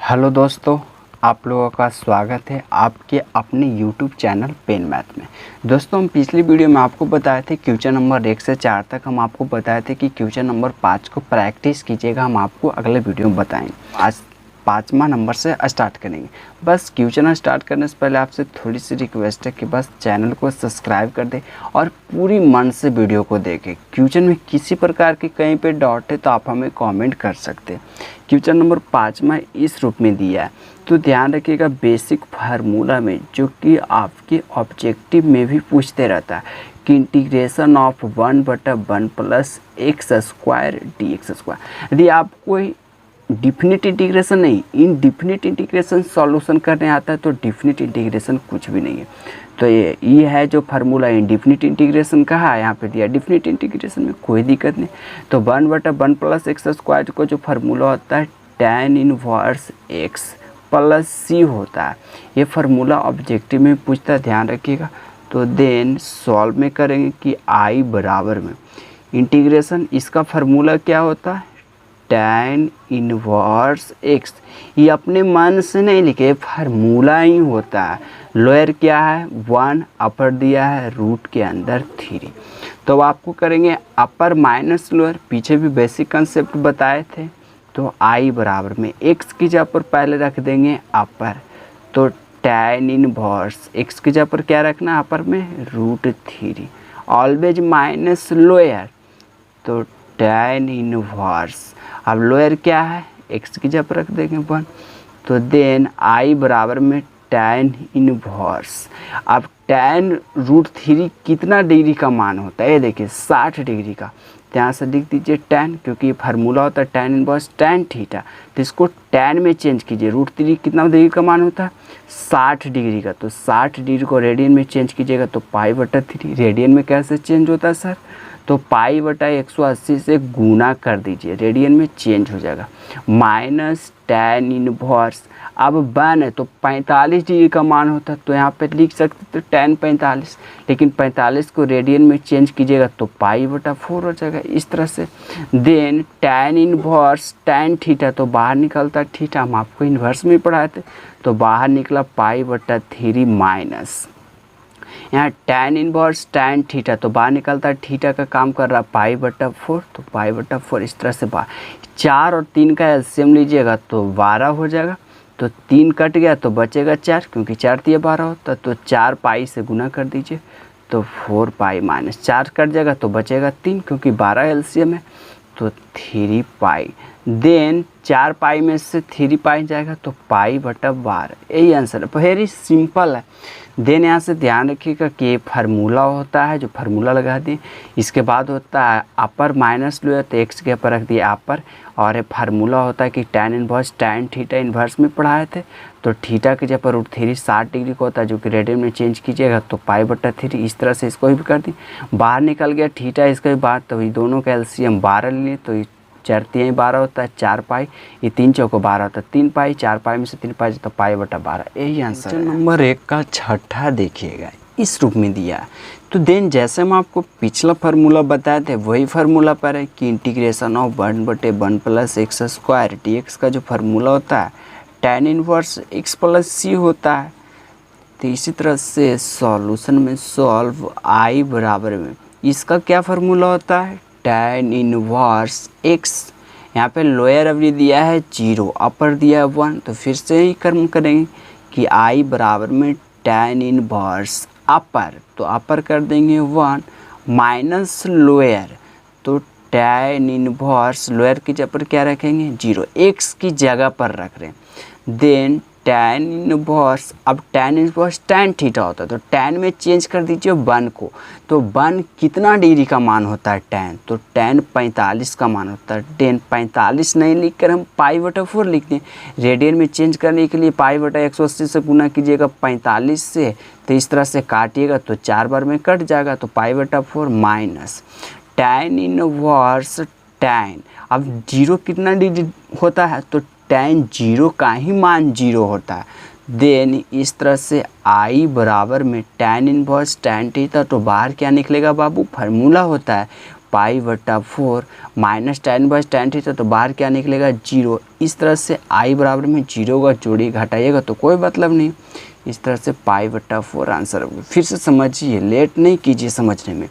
Hello दोस्तों, आप लोगों का स्वागत है आपके अपने YouTube चैनल पेन मैथ में। दोस्तों, हम पिछली वीडियो में आपको बताए थे क्वेश्चन नंबर 1 से 4 तक हम आपको बताए थे कि क्वेश्चन नंबर 5 को प्रैक्टिस कीजिएगा। हम आपको अगले वीडियो में बताएंगे। आज 5वां नंबर से स्टार्ट करेंगे। बस क्वेश्चन स्टार्ट करने से पहले आपसे थोड़ी सी रिक्वेस्ट है कि बस चैनल को सब्सक्राइब कर दें और पूरी मन से वीडियो को देखें। क्वेश्चन में किसी प्रकार की कहीं पे डाउट है तो आप हमें कमेंट कर सकते हैं। क्वेश्चन नंबर 5 में इस रूप में दिया है, तो ध्यान रखिएगा बेसिक फार्मूला में, जो कि आपके ऑब्जेक्टिव में भी पूछते रहता है कि integration of 1/1 plus x square D x square. यदि आपको डिफिनिट इंटीग्रेशन नहीं, इनडिफिनिट इंटीग्रेशन सॉल्यूशन करने आता है तो डिफिनिट इंटीग्रेशन कुछ भी नहीं है। तो ये है जो फार्मूला इनडिफिनिट इंटीग्रेशन का है, यहाँ पे दिया डिफिनिट इंटीग्रेशन में कोई दिक्कत नहीं। तो 1/1 प्लस एक्स स्क्वायर को जो फार्मूला होता है tan इनवर्स एक्स प्लस सी होता है। ये फार्मूला ऑब्जेक्टिव में पूछता है, ध्यान रखिएगा। तो देन सॉल्व में करेंगे कि आई बराबर में इंटीग्रेशन, इसका फार्मूला क्या होता है tan इनवर्स एक्स। ये अपने मन से नहीं लिखे, फार्मूला ही होता है। लोअर क्या है 1, अपर दिया है रूट के अंदर 3। तो आपको करेंगे अपर माइनस लोअर, पीछे भी बेसिक कंसेप्ट बताए थे। तो आई बराबर में एक्स की जगह पर पहले रख देंगे अपर, तो tan इनवर्स एक्स की जगह पर क्या रखना है अपर में √3, ऑलवेज माइनस लोअर, तो tan इनवर्स। अब लोअर क्या है एक्स की जगह पर रख देंगे 1, तो देन आई बराबर में tan इनवर्स। अब tan √3 कितना डिग्री का मान होता है, ये देखिए 60 डिग्री का। यहाँ से लिख दीजिए tan, क्योंकि ये फार्मूला होता है tan इनवर्स tan थीटा, तो इसको tan में चेंज कीजिए। √3 कितना डिग्री का मान होता है 60 डिग्री का, तो 60 डिग्री को रेडियन में चेंज कीजिएगा तो π/3। रेडियन में कैसे चेंज होता है सर, तो π/180 से गुना कर दीजिए, रेडियन में चेंज हो जाएगा, माइनस tan इनवर्स। अब 1 है तो 45 डिग्री का मान होता है, तो यहाँ पे लिख सकते तो tan 45, लेकिन 45 को रेडियन में चेंज कीजिएगा तो π/4 हो जाएगा इस तरह से। Then tan inverse tan theta, तो बाहर निकलता थीटा, हम आपको इन्वर्स में पढ़ाए थे, तो बाहर निकला π/3 माइनस यहाँ tan इनवर्स tan थीटा, तो बाहर निकलता है थीटा का काम कर रहा है π/4, तो π/4 इस तरह से बाहर। 4 और 3 का एलसीएम लीजिएगा तो 12 हो जाएगा, तो 3 कट गया तो बचेगा 4, क्योंकि 4 दिया 12 होता, तो 4 पाई से गुना कर दीजिए तो 4 पाई माइनस 4 कट जाएगा तो बचेगा 3, क्योंकि 12 एलसीएम है, तो 3 पाई। देन 4 पाई में से 3 पाई जाएगा तो π/12, यही आंसर है, वेरी सिंपल है। देन यहाँ से ध्यान रखिएगा कि फार्मूला होता है, जो फार्मूला लगा दें। इसके बाद होता है अपर माइनस लोअर, तो एक्स के ऊपर रख दिया अपर, और ये फार्मूला होता है कि tan inverse tan theta inverse में पढ़ाए थे, तो थीटा के जगह पर √3 60 डिग्री का होता है, जो कि रेडियन में चेंज कीजिएगा तो π/3। इस तरह से इसको भी कर दी, बाहर निकल गया थीटा, इसका भी बाहर, तो ये दोनों का एलसीएम 12 लिए, तो 4 3 12 होता है, 4 पाई, ये 3 चौको 12 होता है, 3 पाई, 4 पाई में से 3 पाई तो π/12, यही आंसर है। नंबर 1 का छठा देखिएगा इस रूप में दिया है। तो देन जैसे हम आपको पिछला फार्मूला बताए थे वही फार्मूला पर है कि integration of 1/1 plus x square dx का जो फार्मूला होता है tan इनवर्स एक्स प्लस सी होता है। तो इसी तरह से सॉल्यूशन में सॉल्व आई बराबर में इसका क्या फार्मूला होता है tan इनवर्स एक्स। यहाँ पे लोअर अवधि दिया है 0, अपर दिया है 1, तो फिर से ही कर्म करेंगे कि आई बराबर में tan इनवर्स अपर, तो अपर कर देंगे 1 माइनस लोअर, तो tan इनवर्स लोअर की जगह पर क्या रखेंगे 0, एक्स की जगह पर रख रहे हैं। देन tan इनवर्स, अब tan इनवर्स tan थीटा होता है, तो tan में चेंज कर दीजिए 1 को, तो 1 कितना डिग्री का मान होता है tan, तो tan 45 का मान होता है। tan 45 नहीं लिख कर हम π/4 लिख दें, रेडियन में चेंज करने के लिए π/180 से गुना कीजिएगा 45 से, तो इस तरह से काटिएगा तो 4 बार में कट जाएगा, तो π/4 माइनस tan इनवर्स tan। अब 0 कितना डिग्री होता है, तो tan 0 का ही मान 0 होता है। देन इस तरह से आई बराबर में tan इनवर्स tan थीटा, तो बाहर क्या निकलेगा बाबू, फार्मूला होता है पाई/4 माइनस tan/tan थीटा, तो बाहर क्या निकलेगा 0। इस तरह से i बराबर में 0 का जोड़ी घटाइएगा तो कोई मतलब नहीं। इस तरह से पाई/4 आंसर होगा। फिर से समझिए, लेट नहीं कीजिए समझने में।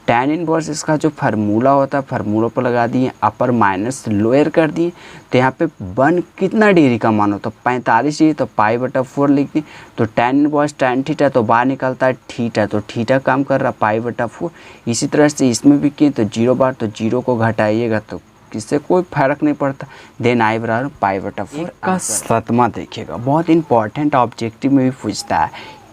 tan इनवर्स इसका जो फार्मूला होता है, फार्मूला पर लगा दिए, अपर माइनस लोअर कर दिए, तो यहाँ पे 1 कितना डिग्री का मान होता है 45 डिग्री, तो पाई/4 लिख दिए। तो tan इनवर्स tan थीटा, तो बाहर निकलता है थीटा, तो थीटा काम कर रहा पाई/4। इसी तरह से इसमें भी किए तो 0 बार, तो 0 को घटाइएगा तो किससे कोई फर्क नहीं पड़ता। देन i बराबर पाई/4 का 7वां देखिएगा, बहुत इंपॉर्टेंट ऑब्जेक्टिव में भी पूछता है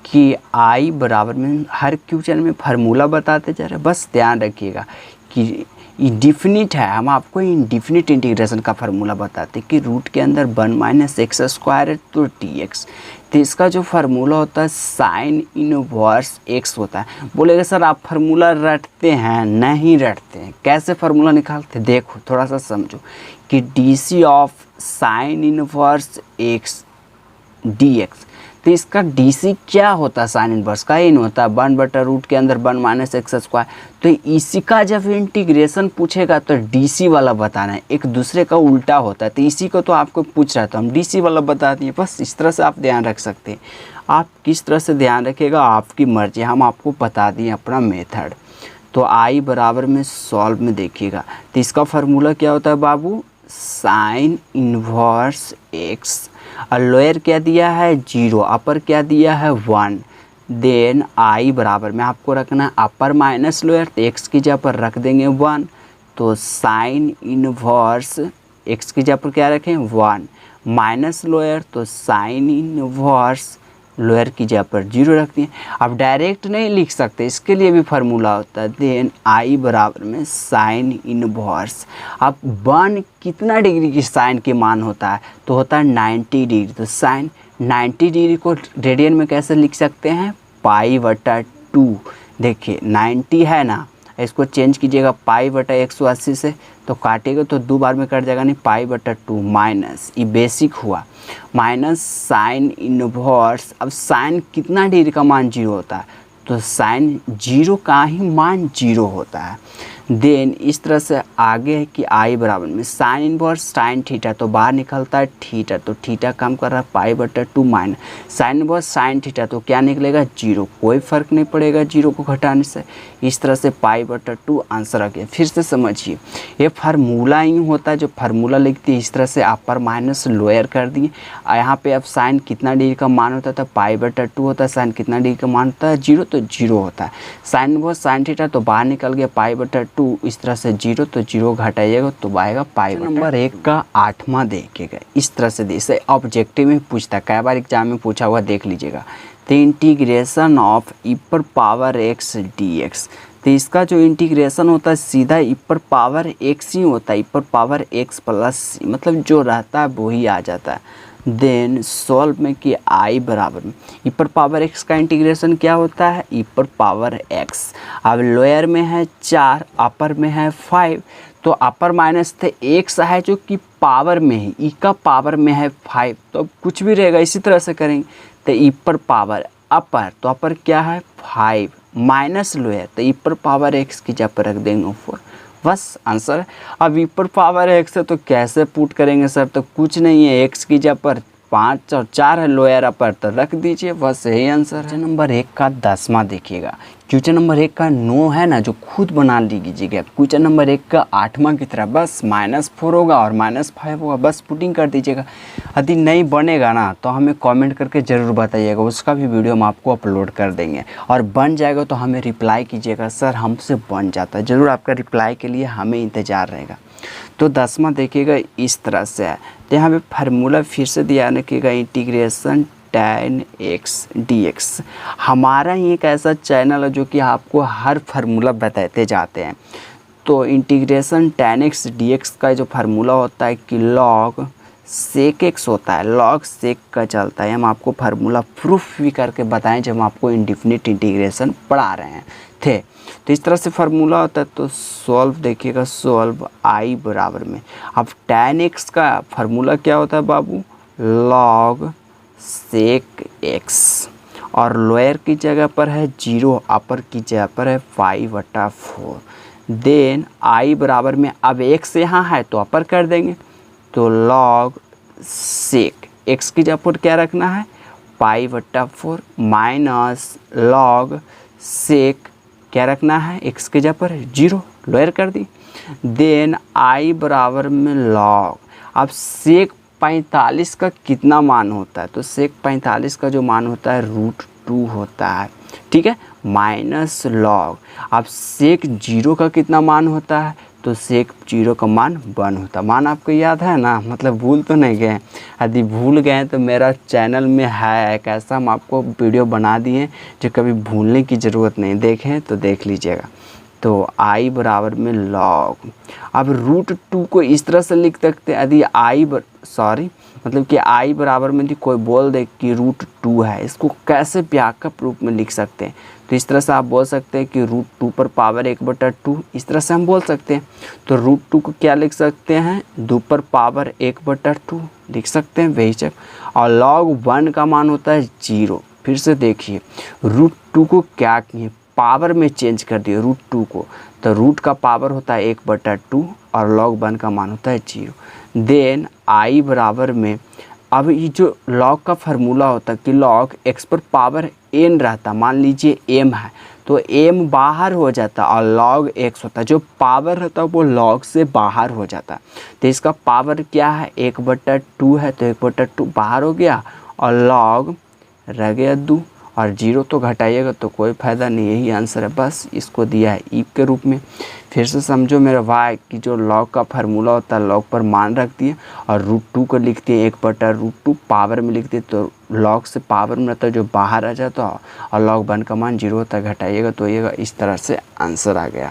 कि i बराबर में हर क्वेश्चन में फार्मूला बताते जा रहे हैं, बस ध्यान रखिएगा कि इंडिफिनिट है। हम आपको इंडिफिनिट इंटीग्रेशन का फार्मूला बताते हैं कि रूट के अंदर 1 - x² है तो dx, तो इसका जो फार्मूला होता है साइन इनवर्स x होता है। बोलेगा सर आप फार्मूला रटते हैं, नहीं रटते हैं, कैसे फार्मूला निकालते? देखो थोड़ा सा समझो कि DC of sine inverse x dx, तो इसका DC क्या होता है? साइन इनवर्स का इन होता है 1/रूट के अंदर 1 - x²। तो इसी का जब इंटीग्रेशन पूछेगा तो DC वाला बताना है, एक दूसरे का उल्टा होता है। तो इसी को तो आपको पूछ रहा था, हम DC वाला बता दिए। बस इस तरह से आप ध्यान रख सकते हैं। आप किस तरह से ध्यान रखिएगा आपकी मर्जी, हम आपको बता दिए अपना मेथड। तो i बराबर में सॉल्व में देखिएगा, तो इसका फार्मूला क्या होता है बाबू? साइन इनवर्स x, और लोअर क्या दिया है 0, अपर क्या दिया है 1। देन i बराबर में आपको रखना है अपर माइनस लोअर, तो x की जगह पर रख देंगे 1, तो साइन इनवर्स x की जगह पर क्या रखें 1, माइनस लोअर, तो साइन इनवर्स लोअर की जगह पर 0 रख दिए। अब डायरेक्ट नहीं लिख सकते, इसके लिए भी फार्मूला होता है। देन i बराबर में साइन इनवर्स, अब 1 कितना डिग्री की साइन के मान होता है? तो होता है 90 डिग्री। तो साइन 90 डिग्री को रेडियन में कैसे लिख सकते हैं? पाई/2। देखिए 90 है ना, इसको चेंज कीजिएगा पाई/180 से, तो काटेगा तो 2 बार में कट जाएगा, नहीं पाई/2 माइनस, ये बेसिक हुआ, माइनस साइन इनवर्स। अब साइन कितना डिग्री का मान 0 होता है? तो साइन 0 का ही मान 0 होता है। देन इस तरह से आगे है कि i बराबर में साइन इनवर्स साइन थीटा, तो बाहर निकलता है थीटा, तो थीटा काम कर रहा है पाई/2 minus sine inverse sine theta, तो क्या निकलेगा 0, कोई फर्क नहीं पड़ेगा 0 को घटाने से। इस तरह से पाई/2 आंसर आ गया। फिर से समझिए, ये फार्मूला ही होता है, जो फार्मूला लिखती है इस तरह से अपर माइनस लोअर कर दिए। यहाँ पे अब साइन कितना डिग्री का मान होता था? पाई/2 होता है। साइन कितना डिग्री का मान होता है? 0, तो 0 होता है। साइन इनवर्स साइन थीटा, तो बाहर निकल गया पाई/2, इस तरह से 0, तो 0 घटाइएगा तो आएगा पाई। नंबर 1 का 8वां देखिएगा, इस तरह से इसे ऑब्जेक्टिव में पूछता है, कई बार एग्जाम में पूछा हुआ, देख लीजिएगा। तो इंटीग्रेशन ऑफ e⁻x dx, तो इसका जो इंटीग्रेशन होता है सीधा e⁻x ही होता है, e⁻x + c, मतलब जो रहता है वही आ जाता है। देन सॉल्व में कि i बराबर में e⁻x का इंटीग्रेशन क्या होता है? e⁻x। अब लोअर में है 4, अपर में है 5, तो अपर माइनस थे x है जो कि पावर में है, e का पावर में है 5, तो अब कुछ भी रहेगा इसी तरह से करेंगे। तो e⁻ अपर, तो अपर क्या है 5 माइनस लोअर, तो e⁻x की जगह पर रख देंगे 4, बस आंसर। अब e⁻x है तो कैसे पुट करेंगे सर? तो कुछ नहीं है, x की जगह पर 5 और 4 है, लोअर अपर तो रख दीजिए, बस यही आंसर है। क्वेश्चन नंबर 1 का 10वां देखिएगा, क्वेश्चन नंबर 1 का 9 है ना, जो खुद बना लीजिएगा। क्वेश्चन नंबर 1 का 8वां की तरह बस -4 होगा और -5 होगा, बस पुटिंग कर दीजिएगा। यदि नहीं बनेगा ना तो हमें कमेंट करके ज़रूर बताइएगा, उसका भी वीडियो हम आपको अपलोड कर देंगे। और बन जाएगा तो हमें रिप्लाई कीजिएगा, सर हमसे बन जाता है, ज़रूर आपका रिप्लाई के लिए हमें इंतज़ार रहेगा। तो 10वां देखिएगा इस तरह से है, तो यहाँ पे फार्मूला फिर से दिया रखिएगा, इंटीग्रेशन tan x dx। हमारा ही एक ऐसा चैनल है जो कि आपको हर फार्मूला बताते जाते हैं। तो इंटीग्रेशन tan x dx का जो फार्मूला होता है कि log sec x होता है, log sec का चलता है। हम आपको फार्मूला प्रूफ भी करके बताएं जब हम आपको इंडिफिनिट इंटीग्रेशन पढ़ा रहे थे। तो इस तरह से फार्मूला होता है। तो सॉल्व देखिएगा, सॉल्व i बराबर में, अब tan x का फार्मूला क्या होता है बाबू? log sec x, और लोअर की जगह पर है 0, अपर की जगह पर है 5/4। देन आई बराबर में, अब एक्स यहाँ है तो अपर कर देंगे, तो लॉग सेक एक्स की जगह पर क्या रखना है π/4 माइनस लॉग सेक क्या रखना है एक्स की जगह पर 0, लोअर कर दी। देन आई बराबर में लॉग, अब सेक 45 का कितना मान होता है, तो सेक 45 का जो मान होता है √2 होता है, ठीक है, माइनस लॉग, अब सेक 0 का कितना मान होता है, तो सेक 0 का मान 1 होता है। मान आपको याद है ना, मतलब भूल तो नहीं गए, यदि भूल गए तो मेरा चैनल में है एक ऐसा, हम आपको वीडियो बना दिए जो कभी भूलने की ज़रूरत नहीं, देखें तो देख लीजिएगा। तो आई बराबर में लॉग, अब √2 को इस तरह से लिख सकते हैं, यदि मतलब कि आई बराबर में यदि कोई बोल दे कि √2 है, इसको कैसे व्यापक रूप में लिख सकते हैं, तो इस तरह से आप बोल सकते हैं कि √2 पर पावर 1/2, इस तरह से हम बोल सकते हैं। तो √2 को क्या लिख सकते हैं, 2 पर पावर 1/2 लिख सकते हैं बेहिचक, और लॉग 1 का मान होता है 0। फिर से देखिए √2 को क्या किए, पावर में चेंज कर दिए √2 को, तो रूट का पावर होता है 1/2 और लॉग 1 का मान होता है 0। देन आई बराबर में, अब ये जो लॉग का फार्मूला होता है कि लॉग एक्स पर पावर n रहता, मान लीजिए m है तो m बाहर हो जाता और लॉग x होता, जो पावर रहता है वो लॉग से बाहर हो जाता। तो इसका पावर क्या है 1/2 है, तो 1/2 बाहर हो गया और लॉग रह गया 2, और 0 तो घटाइएगा तो कोई फ़ायदा नहीं, यही आंसर है, बस इसको दिया है ई के रूप में। फिर से समझो मेरा वाई की जो लॉग का फार्मूला होता है, लॉग पर मान रख दिए और √2 को लिख दिए 1/√2, पावर में लिख दिए तो लॉग से पावर में रहता है जो बाहर आ जाता, और लॉग 1 का मान 0 होता है, घटाइएगा तो ये इस तरह से आंसर आ गया।